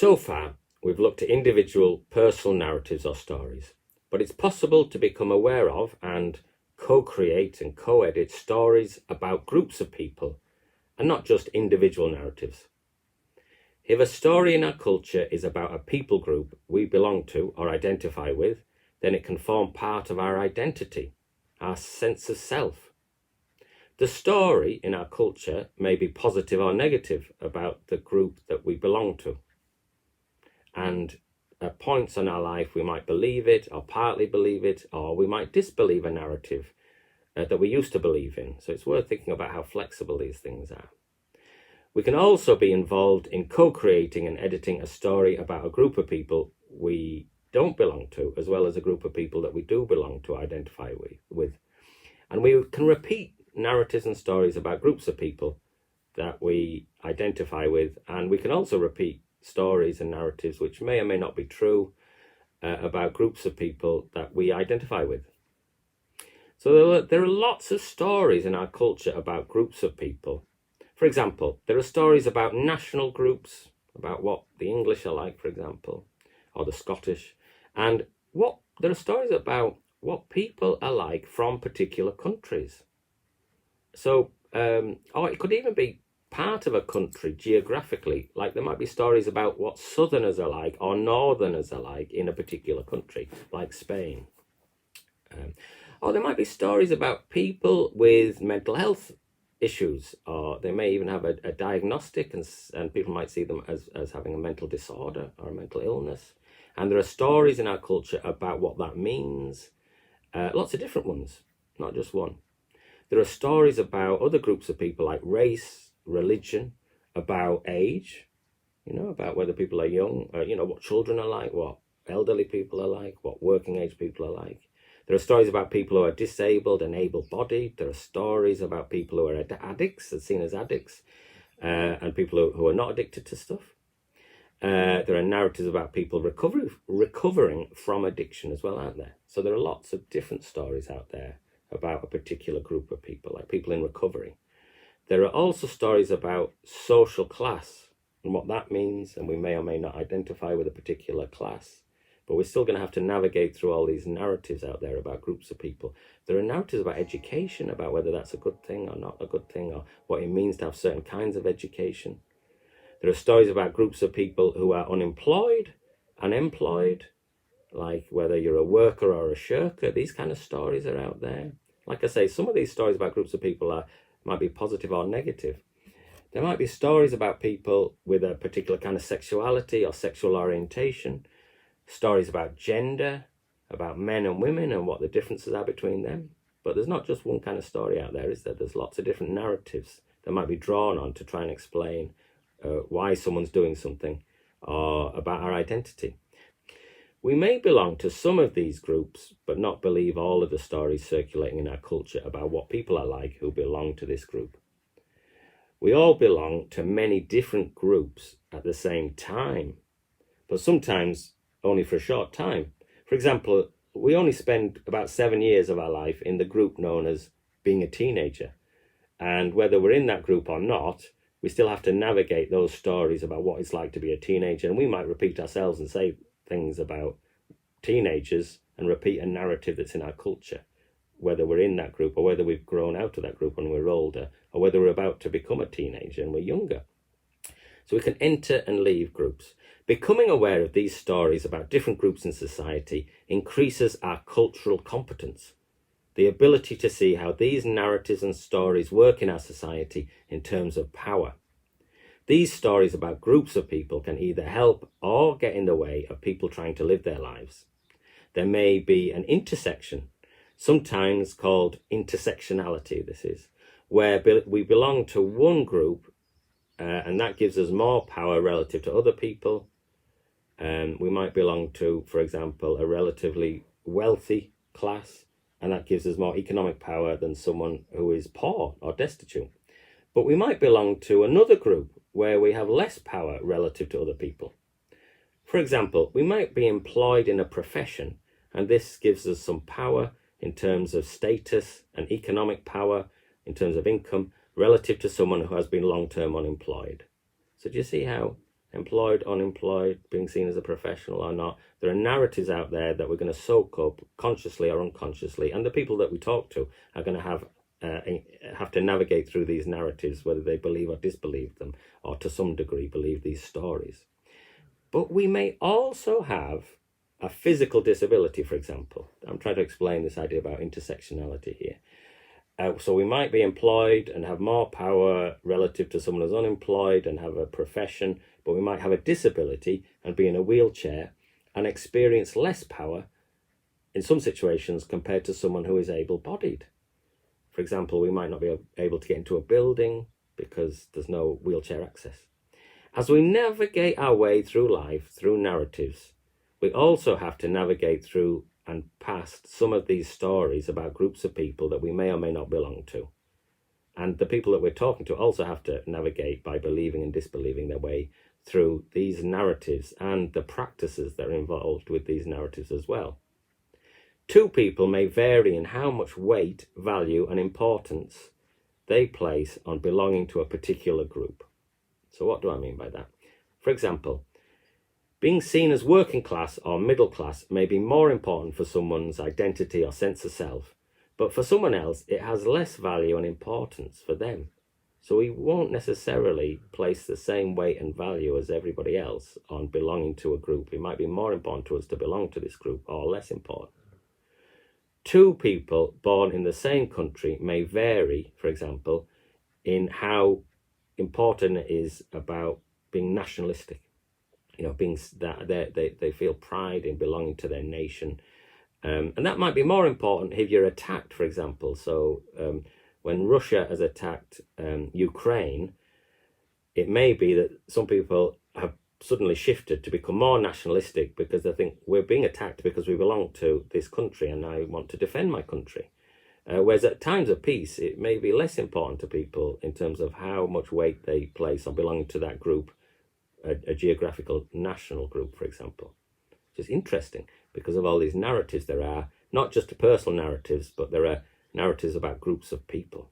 So far, we've looked at individual personal narratives or stories, but it's possible to become aware of and co-create and co-edit stories about groups of people and not just individual narratives. If a story in our culture is about a people group we belong to or identify with, then it can form part of our identity, our sense of self. The story in our culture may be positive or negative about the group that we belong to. And at points in our life, we might believe it or partly believe it, or we might disbelieve a narrative that we used to believe in. So it's worth thinking about how flexible these things are. We can also be involved in co-creating and editing a story about a group of people we don't belong to, as well as a group of people that we do belong to, identify with. And we can repeat narratives and stories about groups of people that we identify with, and we can also repeat stories and narratives which may or may not be true about groups of people that we identify with. So there are lots of stories in our culture about groups of people. For example, there are stories about national groups, about what the English are like, for example, or the Scottish, and there are stories about what people are like from particular countries. So, or it could even be part of a country geographically, like there might be stories about what Southerners are like or Northerners are like in a particular country, like Spain. Or there might be stories about people with mental health issues, or they may even have a diagnostic, and people might see them as having a mental disorder or a mental illness. And there are stories in our culture about what that means, lots of different ones, not just one. There are stories about other groups of people like race, religion, about age, about whether people are young, what children are like, what elderly people are like, what working age people are like. There are stories about people who are disabled and able-bodied. There are stories about people who are addicts, seen as addicts, and people who are not addicted to stuff. There are narratives about people recovering from addiction as well, aren't there? So there are lots of different stories out there about a particular group of people, like people in recovery. There are also stories about social class and what that means, and we may or may not identify with a particular class, but we're still going to have to navigate through all these narratives out there about groups of people. There are narratives about education, about whether that's a good thing or not a good thing, or what it means to have certain kinds of education. There are stories about groups of people who are unemployed, unemployed, like whether you're a worker or a shirker. These kind of stories are out there. Like I say, some of these stories about groups of people might be positive or negative. There might be stories about people with a particular kind of sexuality or sexual orientation, stories about gender, about men and women and what the differences are between them. But there's not just one kind of story out there, is there? There's lots of different narratives that might be drawn on to try and explain why someone's doing something or about our identity. We may belong to some of these groups, but not believe all of the stories circulating in our culture about what people are like who belong to this group. We all belong to many different groups at the same time, but sometimes only for a short time. For example, we only spend about 7 years of our life in the group known as being a teenager. And whether we're in that group or not, we still have to navigate those stories about what it's like to be a teenager. And we might repeat ourselves and say things about teenagers and repeat a narrative that's in our culture, whether we're in that group or whether we've grown out of that group when we're older, or whether we're about to become a teenager and we're younger. So we can enter and leave groups. Becoming aware of these stories about different groups in society increases our cultural competence, the ability to see how these narratives and stories work in our society in terms of power. These stories about groups of people can either help or get in the way of people trying to live their lives. There may be an intersection, sometimes called intersectionality, this is, where we belong to one group and that gives us more power relative to other people. We might belong to, for example, a relatively wealthy class, and that gives us more economic power than someone who is poor or destitute. But we might belong to another group where we have less power relative to other people. For example, we might be employed in a profession, and this gives us some power in terms of status and economic power, in terms of income, relative to someone who has been long-term unemployed. So do you see how employed, unemployed, being seen as a professional or not. There are narratives out there that we're going to soak up consciously or unconsciously, and the people that we talk to are going to have to navigate through these narratives, whether they believe or disbelieve them, or to some degree believe these stories. But we may also have a physical disability, for example. I'm trying to explain this idea about intersectionality here. So we might be employed and have more power relative to someone who's unemployed and have a profession, but we might have a disability and be in a wheelchair and experience less power in some situations compared to someone who is able-bodied. For example, we might not be able to get into a building because there's no wheelchair access. As we navigate our way through life, through narratives, we also have to navigate through and past some of these stories about groups of people that we may or may not belong to. And the people that we're talking to also have to navigate by believing and disbelieving their way through these narratives and the practices that are involved with these narratives as well. Two people may vary in how much weight, value, and importance they place on belonging to a particular group. So what do I mean by that? For example, being seen as working class or middle class may be more important for someone's identity or sense of self, but for someone else, it has less value and importance for them. So we won't necessarily place the same weight and value as everybody else on belonging to a group. It might be more important to us to belong to this group or less important. Two people born in the same country may vary, for example, in how important it is about being nationalistic. Being that they feel pride in belonging to their nation. And that might be more important if you're attacked, for example. So when Russia has attacked Ukraine, it may be that some people have suddenly shifted to become more nationalistic because they think we're being attacked because we belong to this country and I want to defend my country. Whereas at times of peace, it may be less important to people in terms of how much weight they place on belonging to that group, a geographical national group, for example. Which is interesting because of all these narratives there are, not just personal narratives, but there are narratives about groups of people.